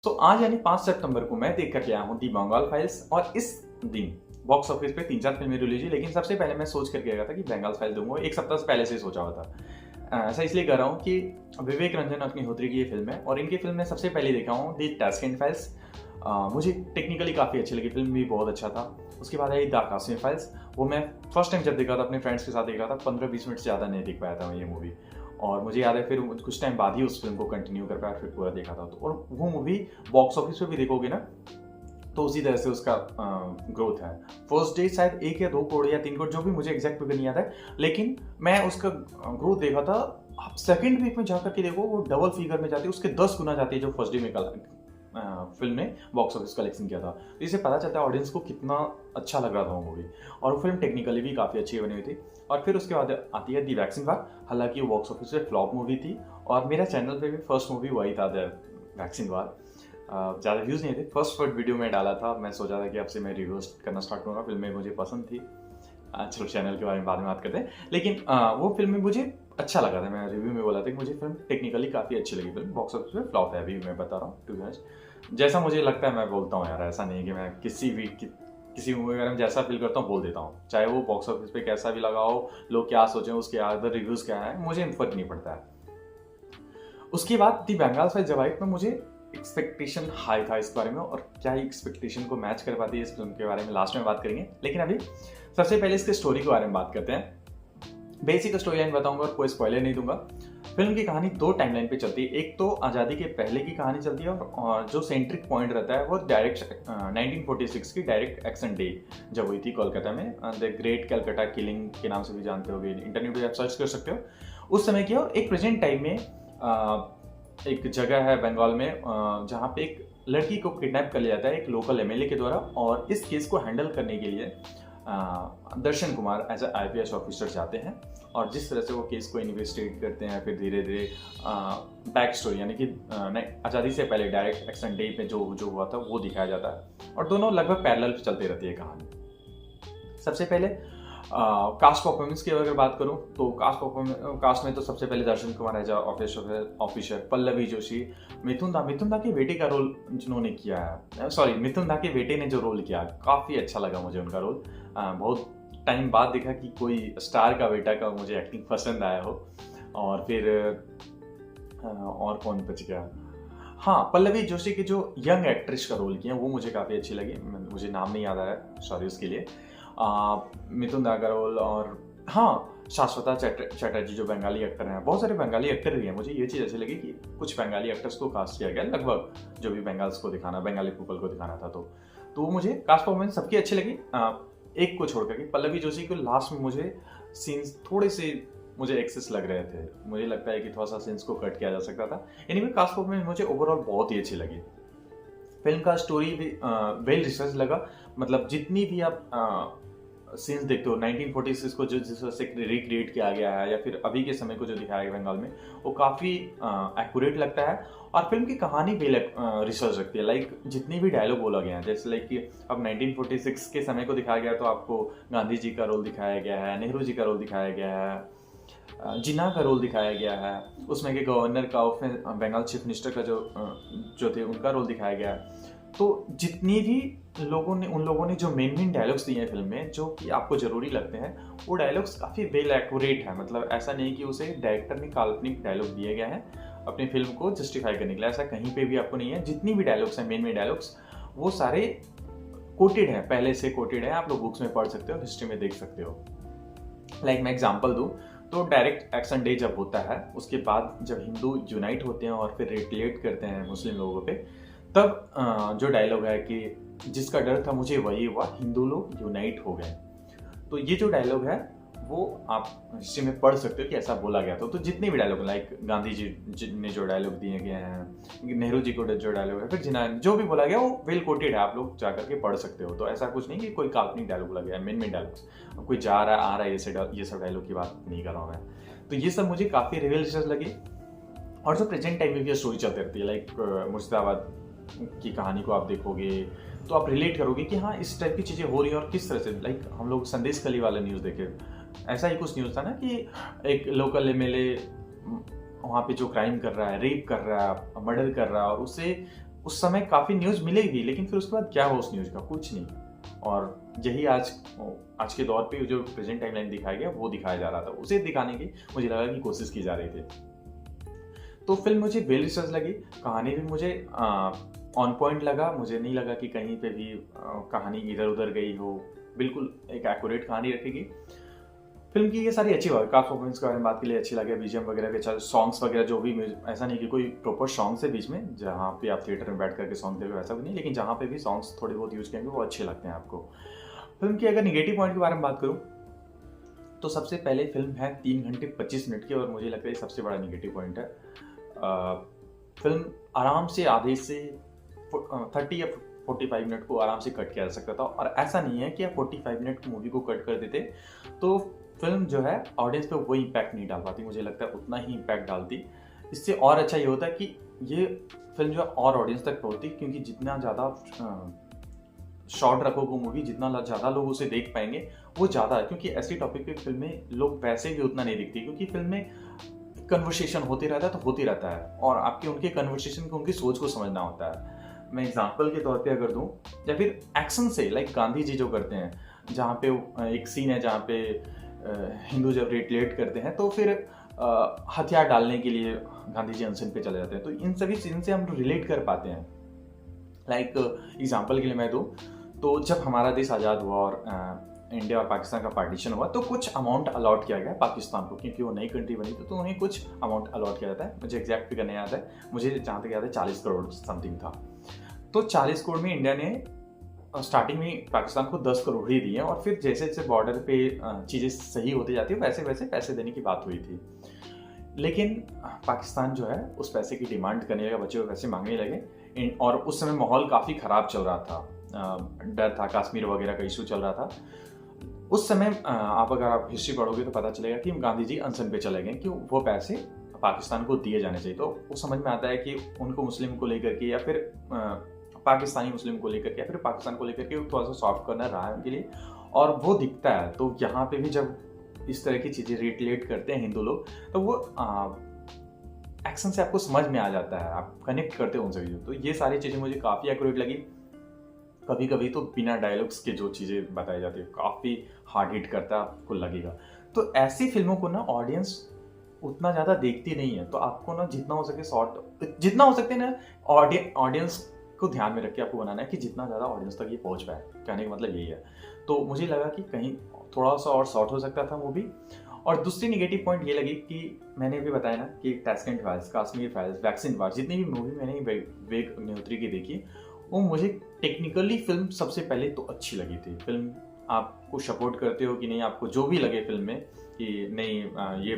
तो आज यानी 5 सितंबर को मैं देख कर के आया हूँ दी बंगाल फाइल्स और इस दिन बॉक्स ऑफिस पे 3-4 फिल्में रिलीज हुई। लेकिन सबसे पहले मैं सोच करके गया था कि बंगाल फाइल दूंगा, एक सप्ताह से पहले से ही सोचा हुआ था। ऐसा इसलिए कर रहा हूँ कि विवेक रंजन अग्निहोत्री की ये फिल्म है और इनकी फिल्म में सबसे पहले देखा हूँ दी टास्केंट फाइल्स। मुझे टेक्निकली काफ़ी अच्छी लगी, फिल्म भी बहुत अच्छा था। उसके बाद आई द काश्मीर फाइल्स, वो मैं फर्स्ट टाइम जब देखा था अपने फ्रेंड्स के साथ देखा था, 15-20 मिनट से ज़्यादा नहीं देख पाया था मैं ये मूवी। और मुझे याद है फिर कुछ टाइम बाद ही उस फिल्म को कंटिन्यू कर पाया, फिर पूरा देखा था। तो और वो मूवी बॉक्स ऑफिस पे भी देखोगे ना तो उसी तरह से उसका ग्रोथ है। फर्स्ट डे शायद 1 या 2 करोड़ या 3 करोड़, जो भी मुझे एग्जैक्ट फिगर नहीं याद है, लेकिन मैं उसका ग्रोथ देखा था। आप सेकंड वीक में जाकर के देखो वो डबल फिगर में जाती है, उसके 10 गुना जाती है जो फर्स्ट डे में फिल्म ने बॉक्स ऑफिस कलेक्शन किया था। तो इससे पता चलता है ऑडियंस को कितना अच्छा लग रहा था वो मूवी। और वो फिल्म टेक्निकली भी काफ़ी अच्छी बनी हुई थी। और फिर उसके बाद आती है दी वैक्सिंग वार। हालांकि वो बॉक्स ऑफिस पे फ्लॉप मूवी थी और मेरा चैनल पे भी फर्स्ट मूवी वही था, द वैक्सिंग वार। ज़्यादा व्यूज़ नहीं थे, फर्स्ट वीडियो में डाला था। मैं सोचा था कि अब से मैं रिव्यूज करना स्टार्ट करूँगा, फिल्में मुझे पसंद थी। चलो चैनल के बारे में बाद में बात करते हैं। लेकिन वो फिल्म में मुझे अच्छा लगा था, मैं रिव्यू में बोला था कि मुझे फिल्म टेक्निकली काफ़ी अच्छी लगी। फिल्म बॉक्स ऑफिस पे फ्लॉप है, अभी मैं बता रहा हूँ, टू बी ऑनेस्ट। जैसा मुझे लगता है मैं बोलता हूँ यार, ऐसा नहीं कि मैं किसी मूवी के बारे में जैसा फील करता हूँ बोल देता हूँ, चाहे वो बॉक्स ऑफिस पे कैसा भी लगा हो, लोग क्या सोचें, उसके अदर रिव्यूज़ क्या है, मुझे फर्क नहीं पड़ता है। उसके बाद दी बंगाल फाइल्स जब आई तो मुझे एक्सपेक्टेशन हाई था इस बारे में, और क्या ही एक्सपेक्टेशन को मैच कर पाती है इस फिल्म के बारे में लास्ट में बात करेंगे। लेकिन अभी सबसे पहले इसके स्टोरी के बारे में बात करते हैं। बेसिक स्टोरी लाइन बताऊंगा और कोई स्पॉइलर नहीं दूंगा। फिल्म की कहानी 2 टाइमलाइन पे चलती है। एक तो आज़ादी के पहले की कहानी चलती है और जो सेंट्रिक पॉइंट रहता है वो डायरेक्ट 1946 की डायरेक्ट एक्शन डे जब हुई थी कोलकाता में, द ग्रेट कैलकाटा किलिंग के नाम से भी जानते होगे, इंटरनेट पे आप सर्च कर सकते हो उस समय की। और एक प्रेजेंट टाइम में एक जगह है बंगाल में जहाँ पे एक लड़की को किडनैप कर लिया जाता है एक लोकल एमएलए के द्वारा, और इस केस को हैंडल करने के लिए Darshan Kumar as a IPS officer जाते हैं। और जिस तरह से वो केस को इन्वेस्टिगेट करते हैं, फिर धीरे धीरे बैक स्टोरी यानी कि आज़ादी से पहले डायरेक्ट एक्शन डे पे जो हुआ था वो दिखाया जाता है, और दोनों लगभग पैरेलल चलती रहती है कहानी। सबसे पहले कास्ट परफॉर्मेंस की अगर बात करूं तो कास्ट में तो सबसे पहले दर्शन कुमार एज ऑफिसर, पल्लवी जोशी, मिथुन दा के बेटे का रोल जिन्होंने किया है, सॉरी मिथुन दा के बेटे ने जो रोल किया काफ़ी अच्छा लगा मुझे उनका रोल। बहुत टाइम बाद देखा कि कोई स्टार का बेटा का मुझे एक्टिंग पसंद आया हो। और फिर और कौन बच गया, हाँ पल्लवी जोशी की जो यंग एक्ट्रेस का रोल किया वो मुझे काफ़ी अच्छी लगी, मुझे नाम नहीं याद आ रहा है, सॉरी उसके लिए। मिथुन दा का रोल, और हाँ शाश्वता चैटर्जी जो बंगाली एक्टर हैं, बहुत सारे बंगाली एक्टर भी हैं। मुझे ये चीज़ अच्छी लगी कि कुछ बंगाली एक्टर्स को कास्ट किया गया, लगभग जो भी बंगाल्स को दिखाना, बंगाली पीपल को दिखाना था। तो मुझे कास्ट परफॉर्मेंस सबकी अच्छी लगी, एक को छोड़ करके। पल्लवी जोशी को लास्ट में मुझे सीन्स थोड़े से मुझे एक्सेस लग रहे थे, मुझे लगता है कि थोड़ा सा सीन्स को कट किया जा सकता था। एनीवे कास्ट परफॉर्मेंस मुझे ओवरऑल बहुत ही अच्छी लगी। फिल्म का स्टोरी भी वेल रिसर्च लगा, मतलब जितनी भी आप सीन्स देखते हो 1946 को जो जिस तरह से रिक्रिएट किया गया है, या फिर अभी के समय को जो दिखाया गया बंगाल में, वो काफ़ी एक्यूरेट लगता है। और फिल्म की कहानी वेल रिसर्च रखती है, लाइक जितनी भी डायलॉग बोला गया है, जैसे लाइक कि अब 1946 के समय को दिखाया गया तो आपको गांधी जी का रोल दिखाया गया है, नेहरू जी का रोल दिखाया गया है, जिन्ना का रोल दिखाया गया है, उसमें के गवर्नर का, उसमें बंगाल चीफ मिनिस्टर का जो थे उनका रोल दिखाया गया है। तो जितनी भी उन लोगों ने जो मेन डायलॉग्स दिए हैं फिल्म में, जो कि आपको जरूरी लगते हैं, वो डायलॉग्स काफ़ी वेल एक्यूरेट है। मतलब ऐसा नहीं कि उसे डायरेक्टर ने काल्पनिक डायलॉग दिए गए हैं अपनी फिल्म को जस्टिफाई करने के लिए, ऐसा कहीं पे भी आपको नहीं है। जितनी भी डायलॉग्स हैं, मेन डायलॉग्स, वो सारे कोटेड हैं, पहले से कोटेड हैं, आप लोग बुक्स में पढ़ सकते हो, हिस्ट्री में देख सकते हो। लाइक मैं एग्जाम्पल दूँ तो डायरेक्ट एक्शन डे जब होता है, उसके बाद जब हिंदू यूनाइट होते हैं और फिर रिटेलिएट करते हैं मुस्लिम लोगों पे, तब जो डायलॉग है कि जिसका डर था मुझे वही हुआ, हिंदू लोग यूनाइट हो गए। तो ये जो डायलॉग है वो आप हिस्ट्री में पढ़ सकते हो कि ऐसा बोला गया था। तो जितने भी डायलॉग, लाइक गांधी जी ने जो डायलॉग दिए गए हैं, नेहरू जी को जो डायलॉग है, फिर जिन्ना जो भी बोला गया वो वेल कोटेड है, आप लोग जाकर के पढ़ सकते हो। तो ऐसा कुछ नहीं कि कोई काल्पनिक डायलॉग बोला गया है, मेन डायलॉग्स, कोई जा रहा है आ रहा है ये सब डायलॉग की बात नहीं कर रहा हूँ मैं। तो ये सब मुझे काफ़ी रियल रिसर्च लगी। और जो प्रेजेंट टाइम में भी स्टोरी चलती रहती है, लाइक मुर्शिदाबाद की कहानी को आप देखोगे तो आप रिलेट करोगे कि हाँ इस टाइप की चीज़ें हो रही हैं। और किस तरह से, लाइक हम लोग संदेश खली वाला न्यूज़ देखे, ऐसा ही कुछ न्यूज़ था ना कि एक लोकल एमएलए वहाँ पे जो क्राइम कर रहा है, रेप कर रहा है, मर्डर कर रहा है, और उससे उस समय काफ़ी न्यूज़ मिलेगी, लेकिन फिर उसके बाद क्या हुआ उस न्यूज़ का? कुछ नहीं। और यही आज के दौर पे जो प्रेजेंट टाइमलाइन दिखाया गया वो दिखाया जा रहा था, उसे दिखाने की मुझे लगा कि कोशिश की जा रही थी। तो फिल्म मुझे वेल रिसर्च लगी, कहानी भी मुझे ऑन पॉइंट लगा, मुझे नहीं लगा कि कहीं पे भी कहानी इधर उधर गई हो, बिल्कुल एक एक्यूरेट कहानी रखेगी। फिल्म की ये सारी अच्छी बात, कास्ट परफॉर्मेंस के बारे में बात के लिए अच्छी लगे, बीजीएम वगैरह के सॉन्ग्स वगैरह जो भी, ऐसा नहीं कि कोई प्रॉपर सॉन्ग्स है बीच में जहाँ पे आप थिएटर में बैठ करके सॉन्ग देखो, वैसा भी नहीं, लेकिन जहाँ पे भी सॉन्ग्स थोड़े बहुत यूज करेंगे वो अच्छे लगते हैं आपको। फिल्म की अगर निगेटिव पॉइंट के बारे में बात करूँ तो सबसे पहले फिल्म है 3 घंटे 25 मिनट की, और मुझे लगता है सबसे बड़ा निगेटिव पॉइंट है। फिल्म आराम से आधे से 30 या 45 मिनट को आराम से कट किया जा सकता था, और ऐसा नहीं है कि आप 45 मिनट की मूवी को कट कर देते तो फिल्म जो है ऑडियंस पे वो इम्पैक्ट नहीं डाल पाती। मुझे लगता है उतना ही इम्पैक्ट डालती। इससे और अच्छा ये होता है कि ये फिल्म जो है और ऑडियंस तक पहुंचती, क्योंकि जितना ज़्यादा शॉर्ट रखोगे मूवी, जितना ज़्यादा लोग उसे देख पाएंगे वो ज़्यादा है, क्योंकि ऐसी टॉपिक पे फिल्म में लोग वैसे भी उतना नहीं दिखती, क्योंकि फिल्म में कन्वर्सेशन होते रहता है तो होती रहता है, और आपके उनके कन्वर्सेशन को, उनकी सोच को समझना होता है। मैं एग्जांपल के तौर पे अगर दूं, या फिर एक्शन से, लाइक गांधी जी जो करते हैं, जहाँ पे एक सीन है जहाँ पे हिंदू जब रिलेट करते हैं तो फिर हथियार डालने के लिए गांधी जी अनशन पे चले जाते हैं, तो इन सभी सीन से हम रिलेट कर पाते हैं। लाइक एग्जांपल के लिए मैं दूं तो जब हमारा देश आज़ाद हुआ और इंडिया और पाकिस्तान का पार्टीशन हुआ तो कुछ अमाउंट अलॉट किया गया पाकिस्तान को, क्योंकि वो नई कंट्री बनी थी तो उन्हें कुछ अमाउंट अलॉट किया जाता है। मुझे एग्जैक्ट फिगर नहीं याद है, मुझे जहाँ तक याद है 40 करोड़ समथिंग था। तो 40 करोड़ में इंडिया ने स्टार्टिंग में पाकिस्तान को 10 करोड़ ही दिए, और फिर जैसे जैसे बॉर्डर पे चीज़ें सही होती जाती है वैसे वैसे पैसे देने की बात हुई थी। लेकिन पाकिस्तान जो है उस पैसे की डिमांड करने लगा, बचे हुए पैसे मांगने लगे, और उस समय माहौल काफ़ी ख़राब चल रहा था, डर था, कश्मीर वगैरह का इशू चल रहा था। उस समय अगर आप हिस्ट्री पढ़ोगे तो पता चलेगा कि गांधी जी अनशन पे चले गए कि वो पैसे पाकिस्तान को दिए जाने चाहिए। तो वो समझ में आता है कि उनको मुस्लिम को लेकर के, या फिर पाकिस्तानी मुस्लिम को लेकर के, या फिर पाकिस्तान को लेकर के थोड़ा सा सॉफ्ट करना रहा है उनके लिए, और वो दिखता है। तो यहाँ पे भी जब इस तरह की चीज़ें रिलेट करते हैं हिंदू लोग, तो वो एक्शन से आपको समझ में आ जाता है, आप कनेक्ट करते हो उनसे। तो ये सारी चीज़ें मुझे काफ़ी एक्यूरेट लगी। कभी कभी तो बिना डायलॉग्स के जो चीज़ें बताई जाती है काफ़ी हार्ड हिट करता है, आपको लगेगा। तो ऐसी फिल्मों को ना ऑडियंस उतना ज़्यादा देखती नहीं है, तो आपको ना जितना हो सके जितना हो सकते ना ऑडियंस को ध्यान में रख के आपको बनाना है कि जितना ज़्यादा ऑडियंस तक ये पहुंच पाए। कहने का मतलब यही है। तो मुझे लगा कि कहीं थोड़ा सा और शॉर्ट हो सकता था मूवी। और दूसरी निगेटिव पॉइंट ये लगी कि मैंने भी बताया ना कि Tashkent files, Kashmir files, vaccine वार, जितनी भी मूवी मैंने विवेक अग्निहोत्री की देखी, वो मुझे टेक्निकली फिल्म सबसे पहले तो अच्छी लगी थी। फिल्म आपको सपोर्ट करते हो कि नहीं, आपको जो भी लगे फिल्म में कि नहीं ये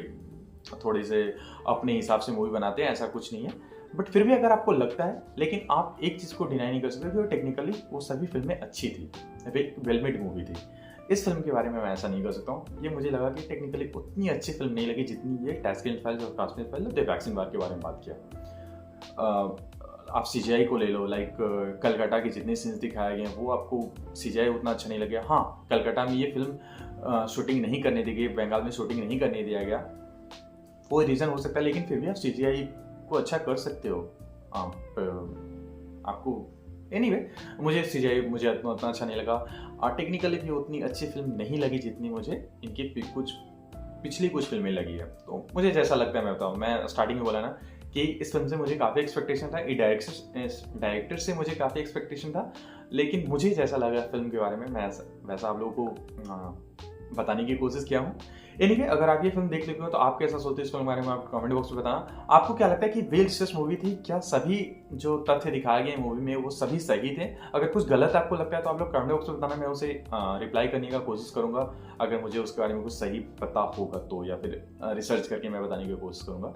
थोड़े से अपने हिसाब से मूवी बनाते हैं, ऐसा कुछ नहीं है, बट फिर भी अगर आपको लगता है, लेकिन आप एक चीज़ को डिनाई नहीं कर सकते कि टेक्निकली वो सभी फिल्में अच्छी थी, वेल मेड मूवी थी। इस फिल्म के बारे में मैं ऐसा नहीं कर सकता हूँ। ये मुझे लगा कि टेक्निकली उतनी अच्छी फिल्म नहीं लगी जितनी ये टैशकेंट फाइल्स और कश्मीर फाइल्स और वैक्सीन वार के बारे में बात किया। आप CGI को ले लो, लाइक कलकत्ता के जितने सीन्स दिखाए गए हैं वो आपको CGI उतना अच्छा नहीं लगे। हाँ, कलकत्ता में ये फिल्म शूटिंग नहीं करने दी गई, बंगाल में शूटिंग नहीं करने दिया गया, वो रीज़न हो सकता है, लेकिन फिर भी आप CGI को अच्छा कर सकते हो आपको। एनीवे, मुझे CGI मुझे उतना अच्छा नहीं लगा। टेक्निकली भी उतनी अच्छी फिल्म नहीं लगी जितनी मुझे इनकी पिछली कुछ फिल्में लगी है। तो मुझे जैसा लगता है मैं बताऊँ, मैं स्टार्टिंग में बोला ना कि इस फिल्म से मुझे काफ़ी एक्सपेक्टेशन था, डायरेक्टर से मुझे काफ़ी एक्सपेक्टेशन था, लेकिन मुझे जैसा लगा फिल्म के बारे में मैं वैसा आप लोगों को बताने की कोशिश किया हूँ। एनीवे, अगर आप ये फिल्म देख लेते हो तो आप कैसा सोचते हो इस फिल्म के बारे में आप कमेंट बॉक्स में बताना। आपको क्या लगता है कि वेल रिसर्च मूवी थी? क्या सभी जो तथ्य दिखाए गए मूवी में वो सभी सही थे? अगर कुछ गलत आपको लगता है तो आप लोग कमेंट बॉक्स में बताना, मैं उसे रिप्लाई करने का कोशिश करूंगा अगर मुझे उसके बारे में कुछ सही पता होगा तो, या फिर रिसर्च करके मैं बताने की कोशिश करूंगा।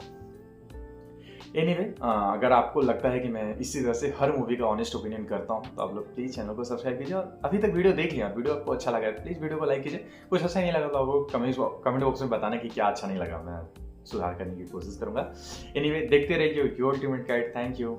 एनीवे, अगर आपको लगता है कि मैं इसी तरह से हर मूवी का ऑनेस्ट ओपिनियन करता हूँ तो आप लोग प्लीज़ चैनल को सब्सक्राइब कीजिए, और अभी तक वीडियो देख लिया, वीडियो आपको अच्छा लगा है प्लीज़ वीडियो को लाइक कीजिए। कुछ अच्छा नहीं लगा तो आपको कमेंट बॉक्स में बताना कि क्या अच्छा नहीं लगा, मैं सुधार करने की कोशिश करूँगा। एनीवे, देखते रहिए your ultimate guide. Thank you.